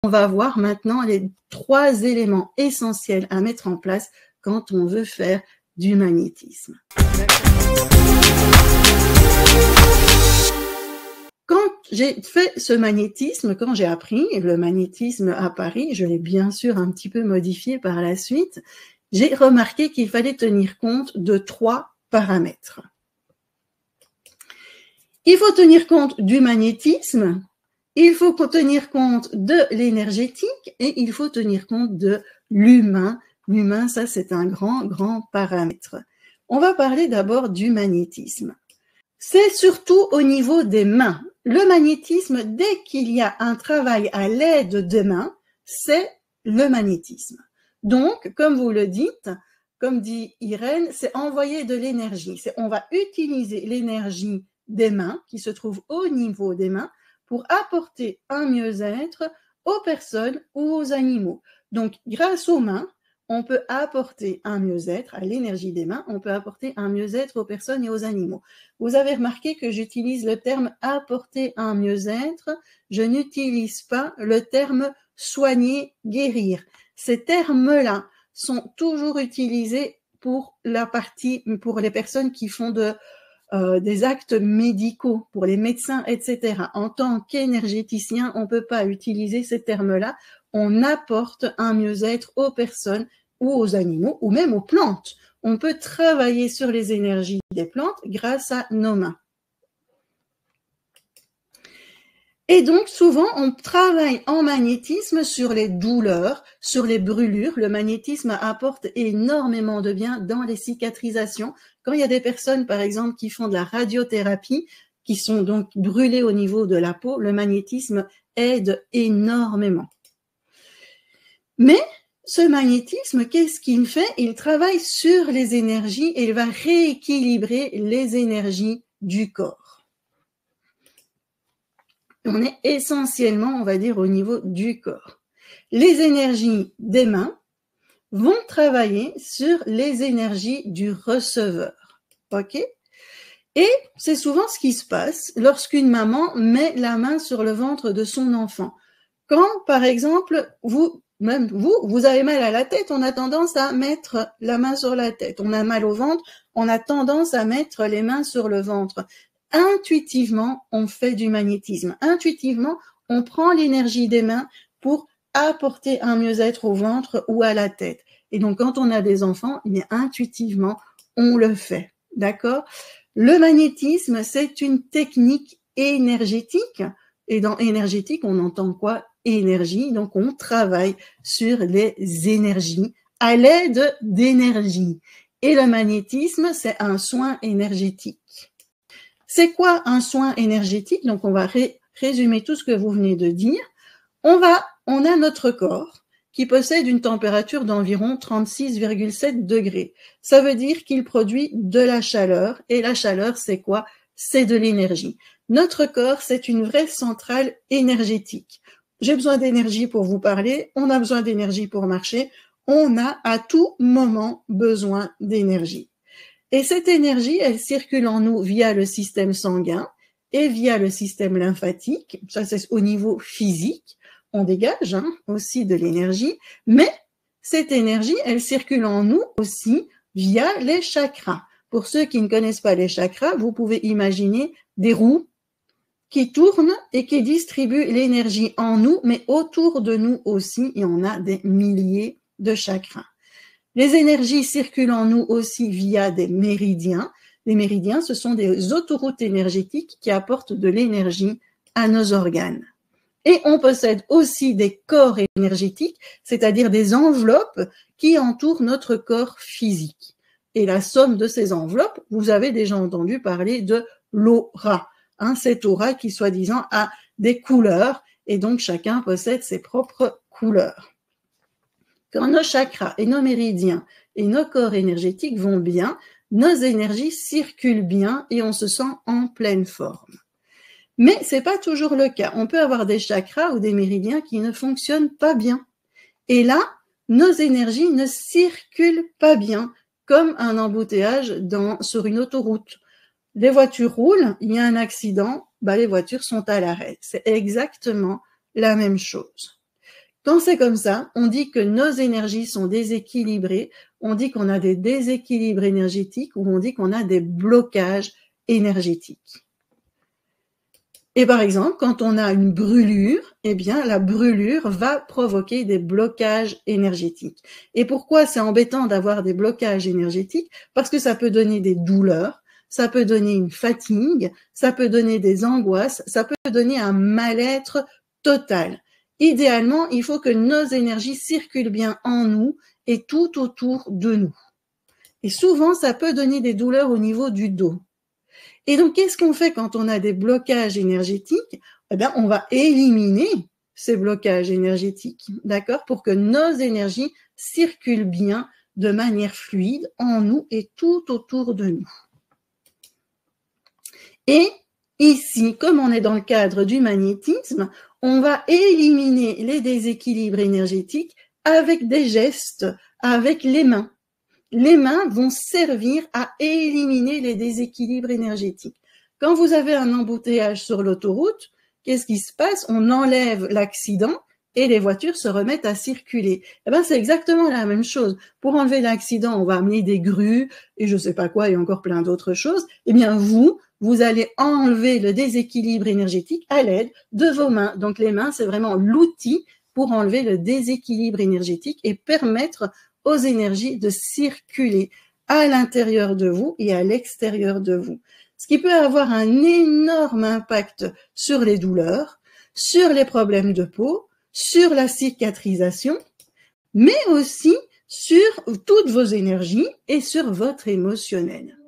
On va voir maintenant les 3 éléments essentiels à mettre en place quand on veut faire du magnétisme. Quand j'ai fait ce magnétisme, quand j'ai appris le magnétisme à Paris, je l'ai bien sûr un petit peu modifié par la suite, j'ai remarqué qu'il fallait tenir compte de 3 paramètres. Il faut tenir compte du magnétisme, il faut tenir compte de l'énergétique et il faut tenir compte de l'humain. L'humain, ça c'est un grand paramètre. On va parler d'abord du magnétisme. C'est surtout au niveau des mains. Le magnétisme, dès qu'il y a un travail à l'aide des mains, c'est le magnétisme. Donc, comme vous le dites, comme dit Irène, c'est envoyer de l'énergie. On va utiliser l'énergie des mains, qui se trouve au niveau des mains, pour apporter un mieux-être aux personnes ou aux animaux. Donc, grâce aux mains, on peut apporter un mieux-être, à l'énergie des mains, on peut apporter un mieux-être aux personnes et aux animaux. Vous avez remarqué que j'utilise le terme apporter un mieux-être, je n'utilise pas le terme soigner, guérir. Ces termes-là sont toujours utilisés pour les personnes qui font des actes médicaux, pour les médecins, etc. En tant qu'énergéticien, on ne peut pas utiliser ces termes-là. On apporte un mieux-être aux personnes ou aux animaux, ou même aux plantes. On peut travailler sur les énergies des plantes grâce à nos mains. Et donc, souvent, on travaille en magnétisme sur les douleurs, sur les brûlures. Le magnétisme apporte énormément de bien dans les cicatrisations. Quand il y a des personnes, par exemple, qui font de la radiothérapie, qui sont donc brûlées au niveau de la peau, le magnétisme aide énormément. Mais ce magnétisme, qu'est-ce qu'il fait? Il travaille sur les énergies et il va rééquilibrer les énergies du corps. On est essentiellement, on va dire, au niveau du corps. Les énergies des mains vont travailler sur les énergies du receveur. OK? Et c'est souvent ce qui se passe lorsqu'une maman met la main sur le ventre de son enfant. Quand, par exemple, vous avez mal à la tête, on a tendance à mettre la main sur la tête. On a mal au ventre, on a tendance à mettre les mains sur le ventre. Intuitivement, on fait du magnétisme. Intuitivement, on prend l'énergie des mains pour apporter un mieux-être au ventre ou à la tête. Et donc, quand on a des enfants, eh bien, intuitivement, on le fait. D'accord? Le magnétisme, c'est une technique énergétique. Et dans énergétique, on entend quoi? Énergie. Donc, on travaille sur les énergies à l'aide d'énergie. Et le magnétisme, c'est un soin énergétique. C'est quoi un soin énergétique? Donc, on va résumer tout ce que vous venez de dire. On a notre corps qui possède une température d'environ 36,7 degrés. Ça veut dire qu'il produit de la chaleur. Et la chaleur, c'est quoi? C'est de l'énergie. Notre corps, c'est une vraie centrale énergétique. J'ai besoin d'énergie pour vous parler, on a besoin d'énergie pour marcher, on a à tout moment besoin d'énergie. Et cette énergie, elle circule en nous via le système sanguin et via le système lymphatique. Ça, c'est au niveau physique. On dégage aussi de l'énergie, mais cette énergie, elle circule en nous aussi via les chakras. Pour ceux qui ne connaissent pas les chakras, vous pouvez imaginer des roues qui tournent et qui distribuent l'énergie en nous, mais autour de nous aussi, et on a des milliers de chakras. Les énergies circulent en nous aussi via des méridiens. Les méridiens, ce sont des autoroutes énergétiques qui apportent de l'énergie à nos organes. Et on possède aussi des corps énergétiques, c'est-à-dire des enveloppes qui entourent notre corps physique. Et la somme de ces enveloppes, vous avez déjà entendu parler de l'aura. Cette aura qui, soi-disant, a des couleurs, et donc chacun possède ses propres couleurs. Quand nos chakras et nos méridiens et nos corps énergétiques vont bien, nos énergies circulent bien et on se sent en pleine forme. Mais c'est pas toujours le cas. On peut avoir des chakras ou des méridiens qui ne fonctionnent pas bien. Et là, nos énergies ne circulent pas bien, comme un embouteillage sur une autoroute. Les voitures roulent, il y a un accident, les voitures sont à l'arrêt. C'est exactement la même chose. Quand c'est comme ça, on dit que nos énergies sont déséquilibrées, on dit qu'on a des déséquilibres énergétiques ou on dit qu'on a des blocages énergétiques. Et par exemple, quand on a une brûlure, eh bien, la brûlure va provoquer des blocages énergétiques. Et pourquoi c'est embêtant d'avoir des blocages énergétiques? Parce que ça peut donner des douleurs, ça peut donner une fatigue, ça peut donner des angoisses, ça peut donner un mal-être total. Idéalement, il faut que nos énergies circulent bien en nous et tout autour de nous. Et souvent, ça peut donner des douleurs au niveau du dos. Et donc, qu'est-ce qu'on fait quand on a des blocages énergétiques? Eh bien, on va éliminer ces blocages énergétiques, d'accord, pour que nos énergies circulent bien de manière fluide en nous et tout autour de nous. Et ici, comme on est dans le cadre du magnétisme, on va éliminer les déséquilibres énergétiques avec des gestes, avec les mains. Les mains vont servir à éliminer les déséquilibres énergétiques. Quand vous avez un embouteillage sur l'autoroute, qu'est-ce qui se passe? On enlève l'accident et les voitures se remettent à circuler. Eh ben, c'est exactement la même chose. Pour enlever l'accident, on va amener des grues et je sais pas quoi et encore plein d'autres choses. Eh bien, vous allez enlever le déséquilibre énergétique à l'aide de vos mains. Donc, les mains, c'est vraiment l'outil pour enlever le déséquilibre énergétique et permettre aux énergies de circuler à l'intérieur de vous et à l'extérieur de vous. Ce qui peut avoir un énorme impact sur les douleurs, sur les problèmes de peau, sur la cicatrisation, mais aussi sur toutes vos énergies et sur votre émotionnel.